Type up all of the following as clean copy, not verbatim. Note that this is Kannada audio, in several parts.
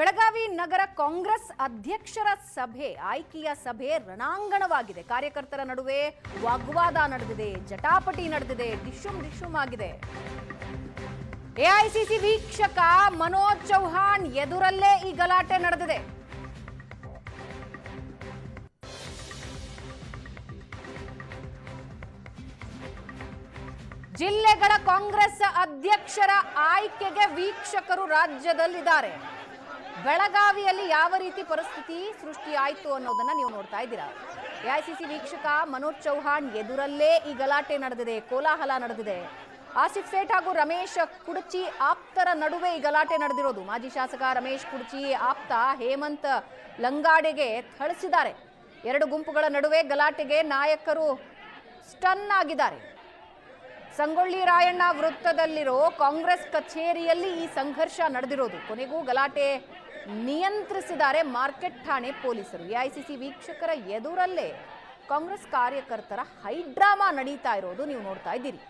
ಬೆಳಗಾವಿ ನಗರ ಕಾಂಗ್ರೆಸ್ ಅಧ್ಯಕ್ಷರ ಸಭೆ ಆಯ್ಕೆಯ ಸಭೆ ರಣಾಂಗಣವಾಗಿದೆ. ಕಾರ್ಯಕರ್ತರ ನಡುವೆ ವಾಗ್ವಾದ ನಡೆದಿದೆ, ಜಟಾಪಟಿ ನಡೆದಿದೆ, ಡಿಶುಮ್ ಆಗಿದೆ. ಎಐಸಿಸಿ ವೀಕ್ಷಕ ಮನೋಜ್ ಚೌಹಾಣ್ ಎದುರಲ್ಲೇ ಈ ಗಲಾಟೆ ನಡೆದಿದೆ. ಜಿಲ್ಲೆಗಳ ಕಾಂಗ್ರೆಸ್ ಅಧ್ಯಕ್ಷರ ಆಯ್ಕೆಗೆ ವೀಕ್ಷಕರು ರಾಜ್ಯದಲ್ಲಿದ್ದಾರೆ. ಬೆಳಗಾವಿಯಲ್ಲಿ ಯಾವ ರೀತಿ ಪರಿಸ್ಥಿತಿ ಸೃಷ್ಟಿ ಆಯಿತು ಅನ್ನೋದನ್ನ ನೀವು ನೋಡ್ತಾ ಇದ್ದೀರಾ. ಎಐಸಿಸಿ ವೀಕ್ಷಕ ಮನೋಜ್ ಚೌಹಾಣ್ ಎದುರಲ್ಲೇ ಈ ಗಲಾಟೆ ನಡೆದಿದೆ, ಕೋಲಾಹಲ ನಡೆದಿದೆ. ಆಸಿಫ್ ಸೇಠ್ ಹಾಗೂ ರಮೇಶ್ ಕುಡಚಿ ಆಪ್ತರ ನಡುವೆ ಈ ಗಲಾಟೆ ನಡೆದಿರೋದು. ಮಾಜಿ ಶಾಸಕ ರಮೇಶ್ ಕುಡಚಿ ಆಪ್ತ ಹೇಮಂತ್ ಲಂಗಾಡೆಗೆ ಥಳಿಸಿದ್ದಾರೆ. ಎರಡು ಗುಂಪುಗಳ ನಡುವೆ ಗಲಾಟೆಗೆ ನಾಯಕರು ಸ್ಟನ್ ಆಗಿದ್ದಾರೆ. ಸಂಗೊಳ್ಳಿ ರಾಯಣ್ಣ ವೃತ್ತದಲ್ಲಿರೋ ಕಾಂಗ್ರೆಸ್ ಕಚೇರಿಯಲ್ಲಿ ಈ ಸಂಘರ್ಷ ನಡೆದಿರೋದು. ಕೊನೆಗೂ ಗಲಾಟೆ ನಿಯಂತ್ರಿಸಿದ್ದಾರೆ ಮಾರ್ಕೆಟ್ ಠಾಣೆ ಪೊಲೀಸರು. ಎಐಸಿಸಿ ವೀಕ್ಷಕರ ಎದುರಲ್ಲೇ ಕಾಂಗ್ರೆಸ್ ಕಾರ್ಯಕರ್ತರ ಹೈಡ್ರಾಮಾ ನಡೀತಾ ಇರೋದು ನೀವು ನೋಡ್ತಾ ಇದ್ದೀರಿ.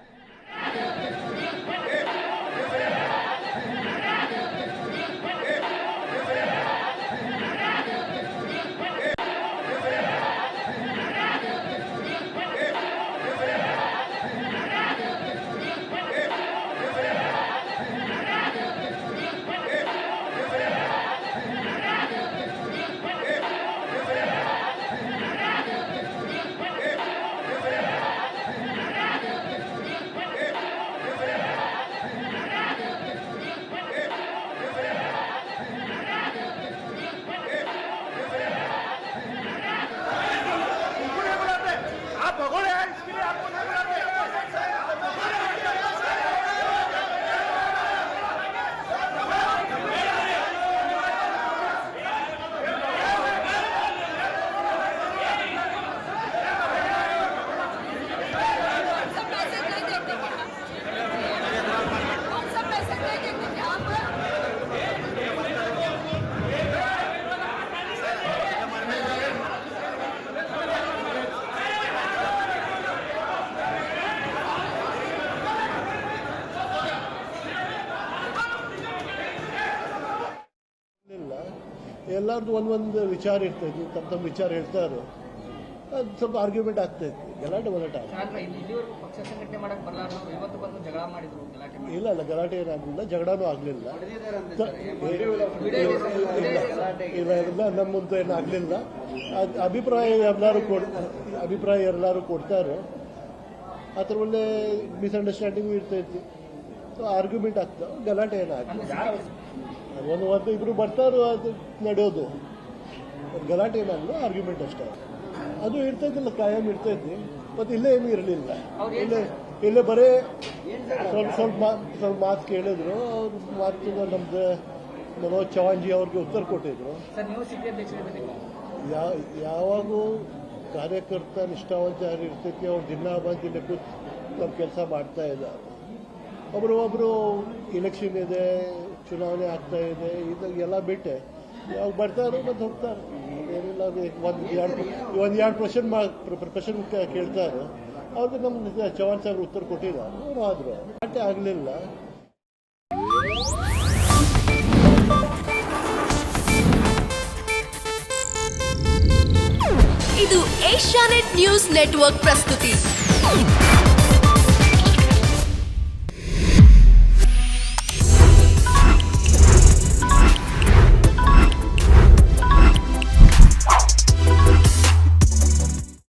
ಎಲ್ಲರದ್ದು ಒಂದೊಂದು ವಿಚಾರ ಇರ್ತೈತಿ, ತಮ್ಮ ವಿಚಾರ ಹೇಳ್ತಾರೆ. ಅದು ಸ್ವಲ್ಪ ಆರ್ಗ್ಯುಮೆಂಟ್ ಆಗ್ತೈತಿ, ಗಲಾಟೆ ಇಲ್ಲ ಗಲಾಟೆ ಏನಾಗಲಿಲ್ಲ, ಜಗಳನೂ ಆಗಲಿಲ್ಲ. ಇಲ್ಲ ನಮ್ಮ ಮುಂದೆ ಏನಾಗಲಿಲ್ಲ. ಅಭಿಪ್ರಾಯ ಎಲ್ಲರೂ ಕೊಡ್ತಾರೆ. ಅದ್ರ ಒಳ್ಳೆ ಮಿಸ್ಅಂಡರ್ಸ್ಟ್ಯಾಂಡಿಂಗು ಇರ್ತೈತಿ. ಆರ್ಗ್ಯುಮೆಂಟ್ ಆಗ್ತಾವೆ, ಗಲಾಟೆ ಏನಾಗಲಿಲ್ಲ. ಒಂದು ಇಬ್ರು ಬರ್ತಾರೋ ಅದು ನಡೆಯೋದು. ಗಲಾಟೆ ಏನಾಗಲ್ಲ, ಆರ್ಗ್ಯುಮೆಂಟ್ ಅಷ್ಟೇ. ಅದು ಇರ್ತೈತಿಲ್ಲ, ಕಾಯಂ ಇರ್ತೈತಿ. ಮತ್ತು ಇಲ್ಲೇ ಏನೂ ಇರಲಿಲ್ಲ. ಇಲ್ಲೇ ಬರೀ ಸ್ವಲ್ಪ ಮಾತು ಕೇಳಿದ್ರು. ಅವ್ರ ಮಾತು ನಮ್ದು ಮನೋಜ್ ಚೌಹಾಣ್ ಅವ್ರಿಗೆ ಉತ್ತರ ಕೊಟ್ಟಿದ್ರು. ಯಾವಾಗೂ ಕಾರ್ಯಕರ್ತ ನಿಷ್ಠಾವಂತ ಯಾರು ಇರ್ತೈತಿ, ಅವ್ರು ದಿನ ಬಂದು ಇಲ್ಲಿ ಕೂತು ನಮ್ಮ ಕೆಲಸ ಮಾಡ್ತಾ ಇದ್ದಾರೆ. ಒಬ್ರು ಇಲೆಕ್ಷನ್ ಇದೆ, ಚುನಾವಣೆ ಆಗ್ತಾ ಇದೆ, ಇದೆಲ್ಲ ಬಿಟ್ಟೆ ಯಾವಾಗ ಬರ್ತಾರೆ ಮತ್ತು ಹೋಗ್ತಾರೆ. ಏನಿಲ್ಲ, ಒಂದು ಎರಡು ಪ್ರಶ್ನೆ ಕೇಳ್ತಾರೆ. ಅವ್ರಿಗೆ ನಮ್ಮ ಚೌಹಾಣ್ ಸಾಹೇಬ್ರು ಉತ್ತರ ಕೊಟ್ಟಿದ್ದಾರೆ. ಅವರು ಆದರು ಅಷ್ಟೇ ಆಗಲಿಲ್ಲ. ಇದು ಏಷ್ಯಾನೆಟ್ ನ್ಯೂಸ್ ನೆಟ್ವರ್ಕ್ ಪ್ರಸ್ತುತಿ.